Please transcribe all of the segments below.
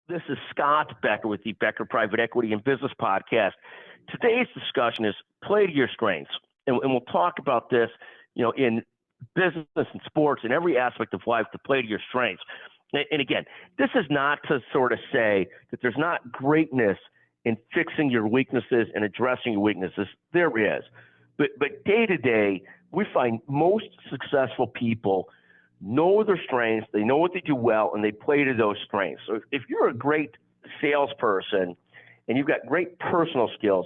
This is Scott Becker with the Becker Private Equity and Business Podcast. Today's discussion is play to your strengths, and we'll talk about this, in business and sports and every aspect of life to play to your strengths. And again, this is not to sort of say that there's not greatness in fixing your weaknesses and addressing your weaknesses. There is, but day to day, we find most successful people know their strengths, they know what they do well, and they play to those strengths. So if you're a great salesperson and you've got great personal skills,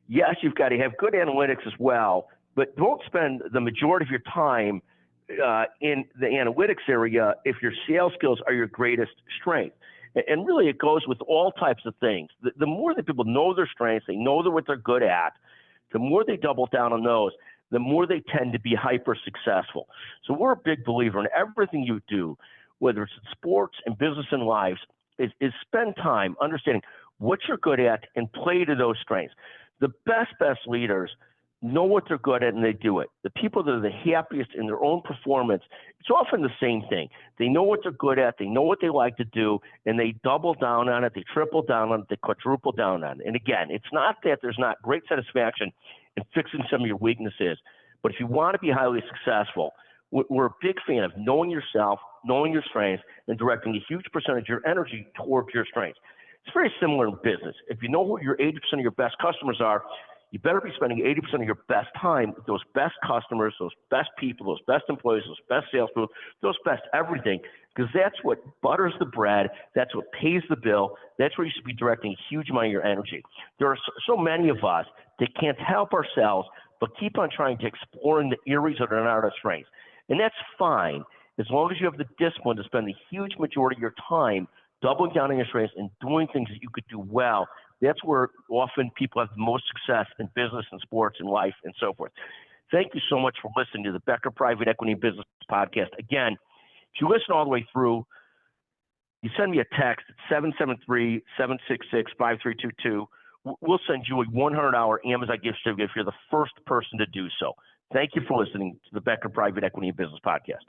yes, you've got to have good analytics as well, but don't spend the majority of your time in the analytics area if your sales skills are your greatest strength. And really, it goes with all types of things. The more that people know their strengths, they know what they're good at, the more they double down on those, the more they tend to be hyper successful. So we're a big believer in everything you do, whether it's in sports and business and lives, is spend time understanding what you're good at and play to those strengths. The best leaders know what they're good at and they do it. The people that are the happiest in their own performance, it's often the same thing. They know what they're good at, they know what they like to do, and they double down on it, they triple down on it, they quadruple down on it. And again, it's not that there's not great satisfaction in fixing some of your weaknesses, but if you want to be highly successful, we're a big fan of knowing yourself, knowing your strengths, and directing a huge percentage of your energy towards your strengths. It's very similar in business. If you know who your 80% of your best customers are, you better be spending 80% of your best time with those best customers, those best people, those best employees, those best salespeople, those best everything, because that's what butters the bread, that's what pays the bill, that's where you should be directing a huge amount of your energy. There are so many of us that can't help ourselves but keep on trying to explore in the areas that are not our strengths. And that's fine, as long as you have the discipline to spend the huge majority of your time doubling down on your strengths and doing things that you could do well. That's where often people have the most success in business and sports and life and so forth. Thank you so much for listening to the Becker Private Equity and Business Podcast. Again, if you listen all the way through, you send me a text at 773-766-5322. We'll send you a $100 Amazon gift certificate if you're the first person to do so. Thank you for listening to the Becker Private Equity and Business Podcast.